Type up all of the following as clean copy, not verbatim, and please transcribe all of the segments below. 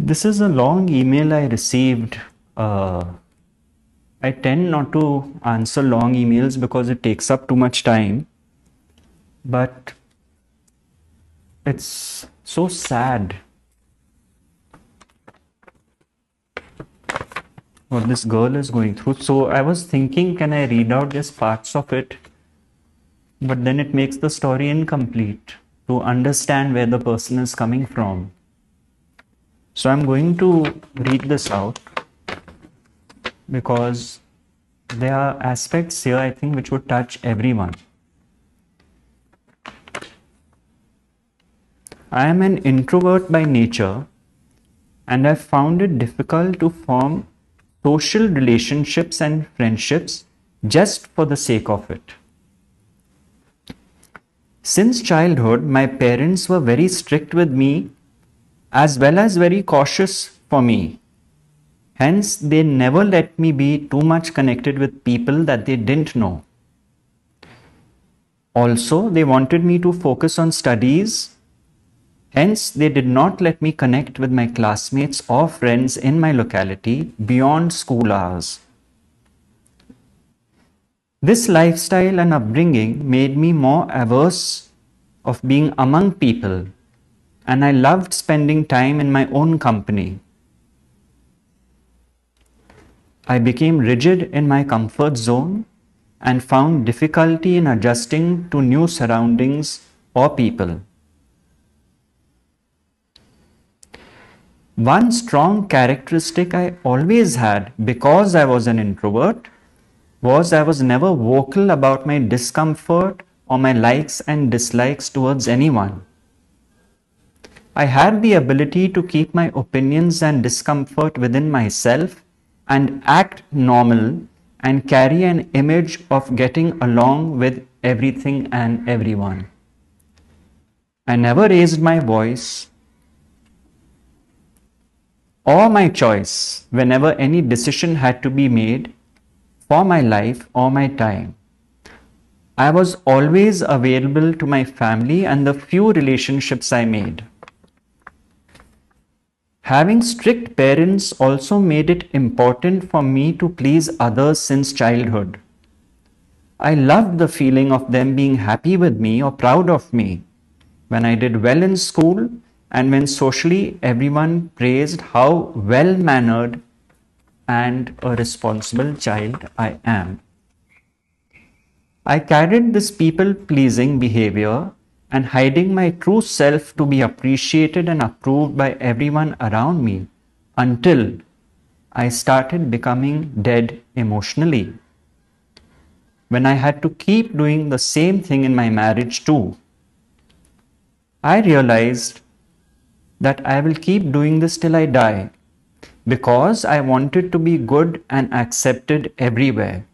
This is a long email I received. I tend not to answer long emails because it takes up too much time. But it's so sad what this girl is going through. So I was thinking, can I read out just parts of it? But then it makes the story incomplete to understand where the person is coming from. So I'm going to read this out because there are aspects here, I think, which would touch everyone. I am an introvert by nature, and I've found it difficult to form social relationships and friendships just for the sake of it. Since childhood, my parents were very strict with me as well as very cautious for me. Hence, they never let me be too much connected with people that they didn't know. Also, they wanted me to focus on studies. Hence, they did not let me connect with my classmates or friends in my locality beyond school hours. This lifestyle and upbringing made me more averse of being among people, and I loved spending time in my own company. I became rigid in my comfort zone and found difficulty in adjusting to new surroundings or people. One strong characteristic I always had because I was an introvert was I was never vocal about my discomfort or my likes and dislikes towards anyone. I had the ability to keep my opinions and discomfort within myself and act normal and carry an image of getting along with everything and everyone. I never raised my voice or my choice whenever any decision had to be made for my life or my time. I was always available to my family and the few relationships I made. Having strict parents also made it important for me to please others since childhood. I loved the feeling of them being happy with me or proud of me when I did well in school and when socially everyone praised how well-mannered and a responsible child I am. I carried this people-pleasing behavior and hiding my true self to be appreciated and approved by everyone around me until I started becoming dead emotionally. When I had to keep doing the same thing in my marriage too, I realized that I will keep doing this till I die because I wanted to be good and accepted everywhere.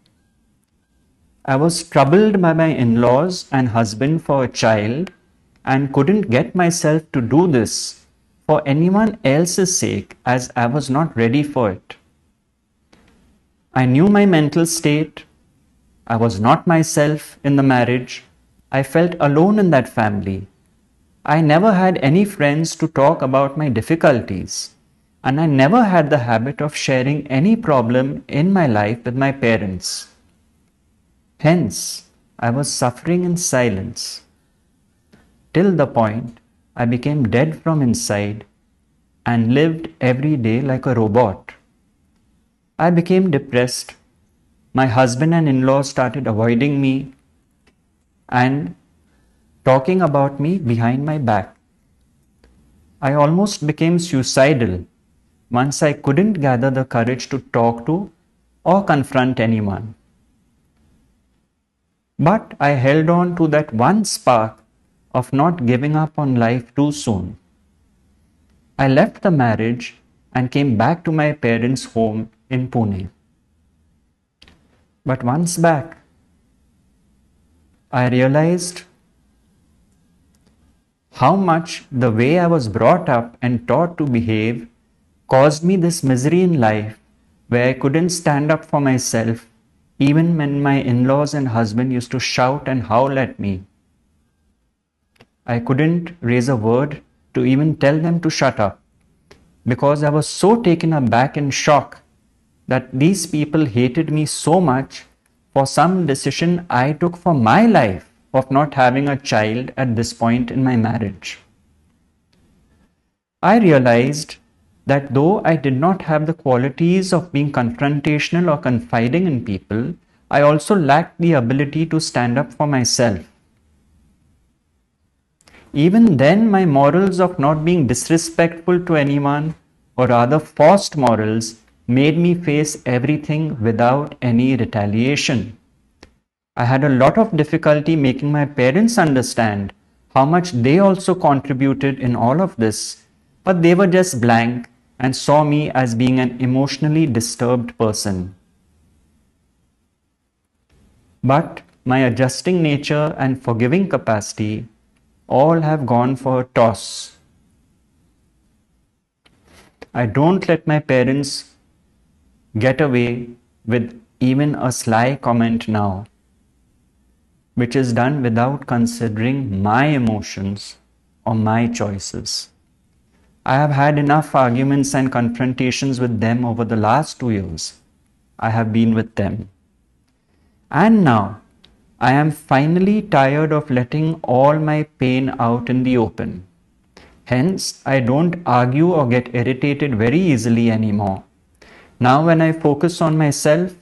I was troubled by my in-laws and husband for a child and couldn't get myself to do this for anyone else's sake as I was not ready for it. I knew my mental state. I was not myself in the marriage. I felt alone in that family. I never had any friends to talk about my difficulties, and I never had the habit of sharing any problem in my life with my parents. Hence, I was suffering in silence till the point I became dead from inside and lived every day like a robot. I became depressed. My husband and in-laws started avoiding me and talking about me behind my back. I almost became suicidal once I couldn't gather the courage to talk to or confront anyone. But I held on to that one spark of not giving up on life too soon. I left the marriage and came back to my parents' home in Pune. But once back, I realized how much the way I was brought up and taught to behave caused me this misery in life where I couldn't stand up for myself even when my in-laws and husband used to shout and howl at me. I couldn't raise a word to even tell them to shut up because I was so taken aback and shocked that these people hated me so much for some decision I took for my life of not having a child at this point in my marriage. I realized that though I did not have the qualities of being confrontational or confiding in people, I also lacked the ability to stand up for myself. Even then, my morals of not being disrespectful to anyone, or rather forced morals, made me face everything without any retaliation. I had a lot of difficulty making my parents understand how much they also contributed in all of this, but they were just blank and saw me as being an emotionally disturbed person. But my adjusting nature and forgiving capacity all have gone for a toss. I don't let my parents get away with even a sly comment now, which is done without considering my emotions or my choices. I have had enough arguments and confrontations with them over the last 2 years. I have been with them. And now, I am finally tired of letting all my pain out in the open. Hence, I don't argue or get irritated very easily anymore. Now, when I focus on myself,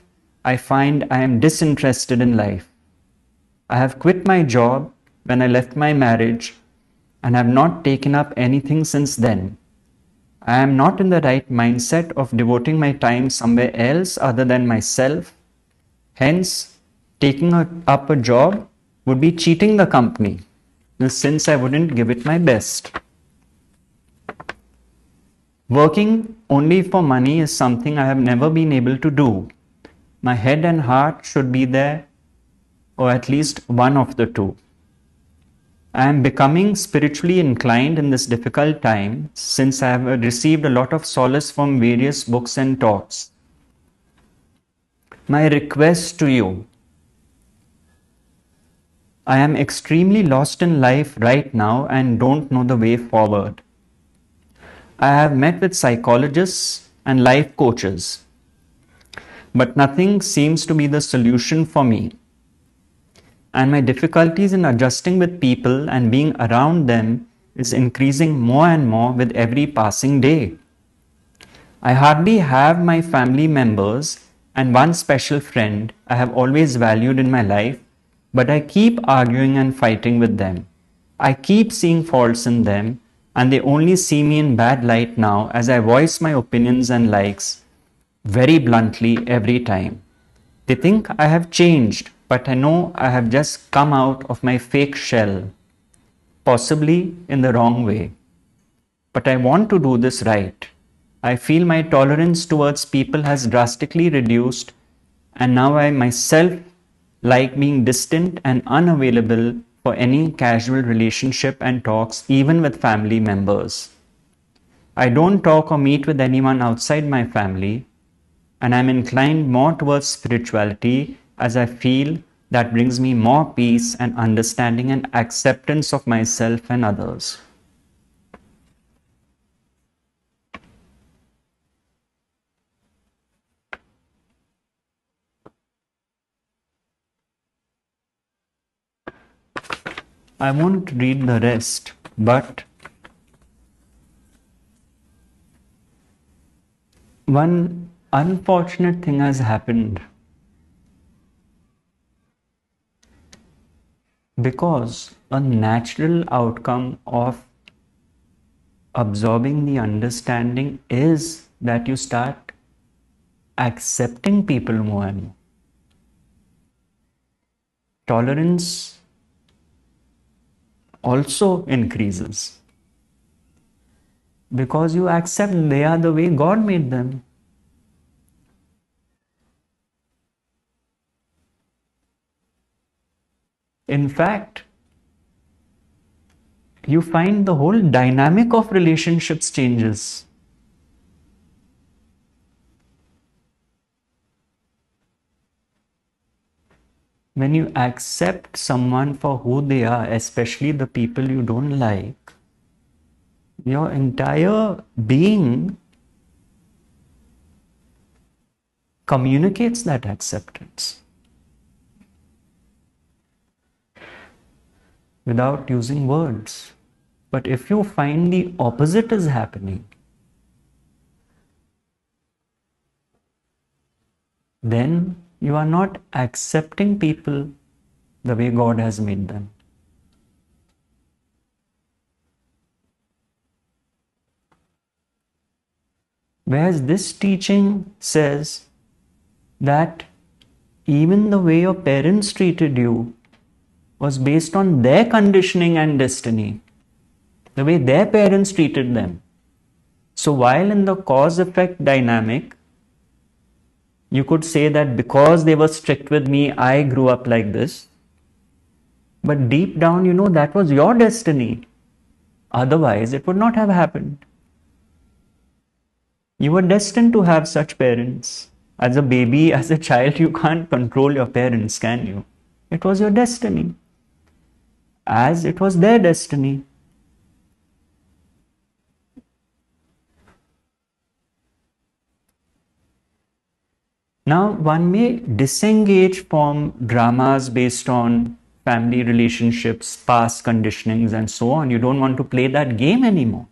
I find I am disinterested in life. I have quit my job when I left my marriage and have not taken up anything since then. I am not in the right mindset of devoting my time somewhere else other than myself. Hence, taking up a job would be cheating the company, since I wouldn't give it my best. Working only for money is something I have never been able to do. My head and heart should be there, or at least one of the two. I am becoming spiritually inclined in this difficult time since I have received a lot of solace from various books and talks. My request to you, I am extremely lost in life right now and don't know the way forward. I have met with psychologists and life coaches, but nothing seems to be the solution for me. And my difficulties in adjusting with people and being around them is increasing more and more with every passing day. I hardly have my family members and one special friend I have always valued in my life, but I keep arguing and fighting with them. I keep seeing faults in them, and they only see me in bad light now as I voice my opinions and likes very bluntly every time. They think I have changed, but I know I have just come out of my fake shell, possibly in the wrong way. But I want to do this right. I feel my tolerance towards people has drastically reduced, and now I myself like being distant and unavailable for any casual relationship and talks, even with family members. I don't talk or meet with anyone outside my family, and I'm inclined more towards spirituality as I feel that brings me more peace and understanding and acceptance of myself and others. I won't read the rest, but one unfortunate thing has happened because a natural outcome of absorbing the understanding is that you start accepting people more and more. Tolerance also increases because you accept they are the way God made them. In fact, you find the whole dynamic of relationships changes. When you accept someone for who they are, especially the people you don't like, Your entire being communicates that acceptance without using words. But if you find the opposite is happening, then you are not accepting people the way God has made them. Whereas this teaching says that even the way your parents treated you was based on their conditioning and destiny, the way their parents treated them. So while in the cause-effect dynamic, you could say that because they were strict with me, I grew up like this. But deep down, you know, that was your destiny. Otherwise, it would not have happened. You were destined to have such parents. As a baby, as a child, you can't control your parents, can you? It was your destiny, as it was their destiny. Now, one may disengage from dramas based on family relationships, past conditionings, and so on. You don't want to play that game anymore.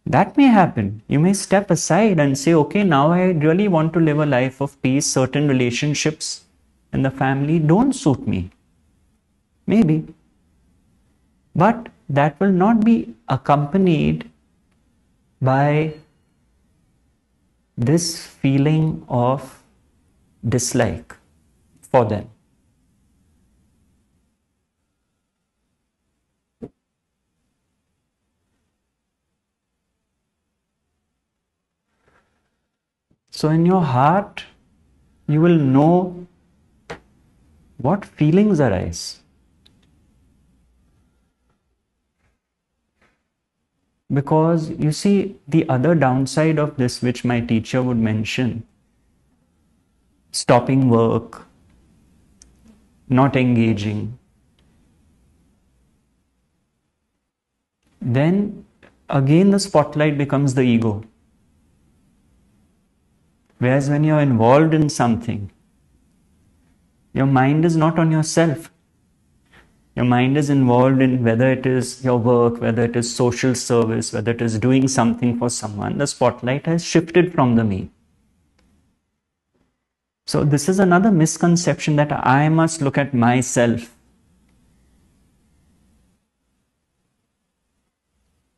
That may happen. You may step aside and say, okay, now I really want to live a life of peace. Certain relationships in the family don't suit me. Maybe. But that will not be accompanied by this feeling of dislike for them. So in your heart, you will know what feelings arise. Because you see, the other downside of this, which my teacher would mention, stopping work, not engaging, then again the spotlight becomes the ego. Whereas when you're involved in something, your mind is not on yourself. Your mind is involved in whether it is your work, whether it is social service, whether it is doing something for someone. The spotlight has shifted from the me. So this is another misconception, that I must look at myself.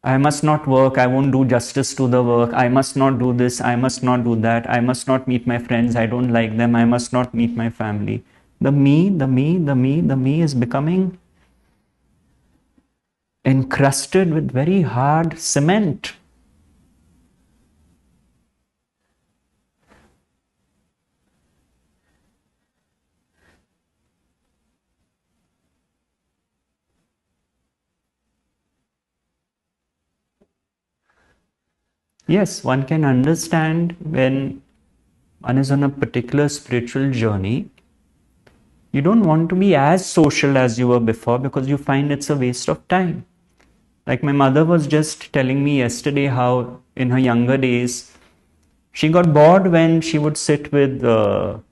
I must not work, I won't do justice to the work, I must not do this, I must not do that, I must not meet my friends, I don't like them, I must not meet my family. The me is becoming encrusted with very hard cement. Yes, one can understand when one is on a particular spiritual journey, you don't want to be as social as you were before because you find it's a waste of time. Like my mother was just telling me yesterday how in her younger days, she got bored when she would sit with the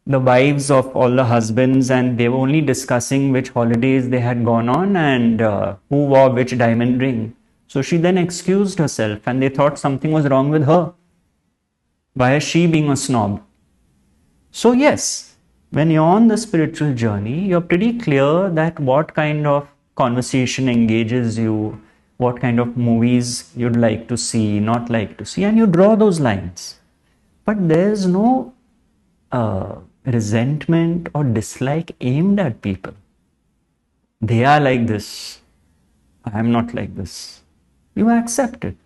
wives of all the husbands and they were only discussing which holidays they had gone on and who wore which diamond ring. So she then excused herself and they thought something was wrong with her. Why is she being a snob? So yes, when you're on the spiritual journey, you're pretty clear that what kind of conversation engages you, what kind of movies you'd like to see, not like to see, and you draw those lines. But there's no resentment or dislike aimed at people. They are like this. I am not like this. You accept it.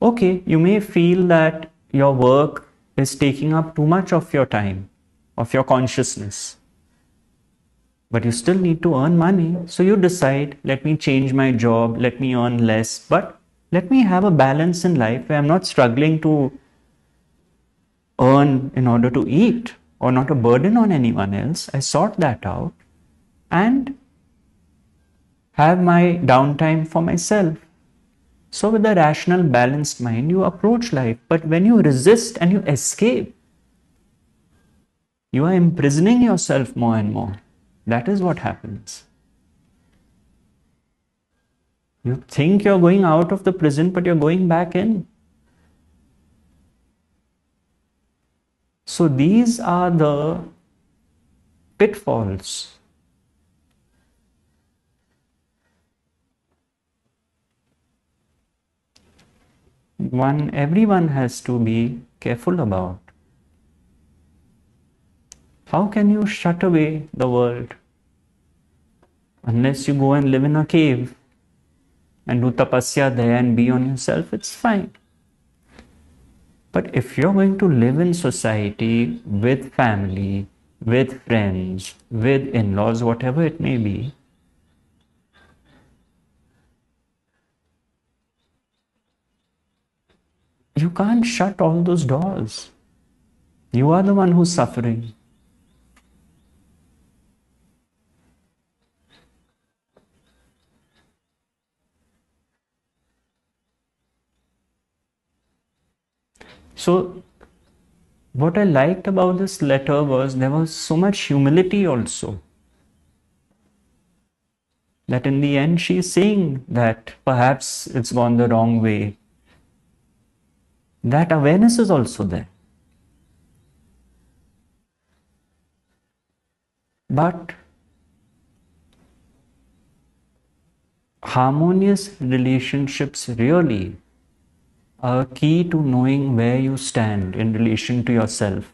Okay, you may feel that your work is taking up too much of your time, of your consciousness. But you still need to earn money. So you decide, let me change my job, let me earn less, but let me have a balance in life where I'm not struggling to earn in order to eat or not a burden on anyone else. I sort that out and have my downtime for myself. So with a rational, balanced mind, you approach life. But when you resist and you escape, you are imprisoning yourself more and more. That is what happens. You think you're going out of the prison, but you're going back in. So these are the pitfalls. Everyone has to be careful about. How can you shut away the world? Unless you go and live in a cave and do tapasya there and be on yourself, it's fine. But if you're going to live in society with family, with friends, with in-laws, whatever it may be, you can't shut all those doors. You are the one who's suffering. So, what I liked about this letter was there was so much humility also. That in the end she's saying that perhaps it's gone the wrong way. That awareness is also there. But harmonious relationships really are key to knowing where you stand in relation to yourself.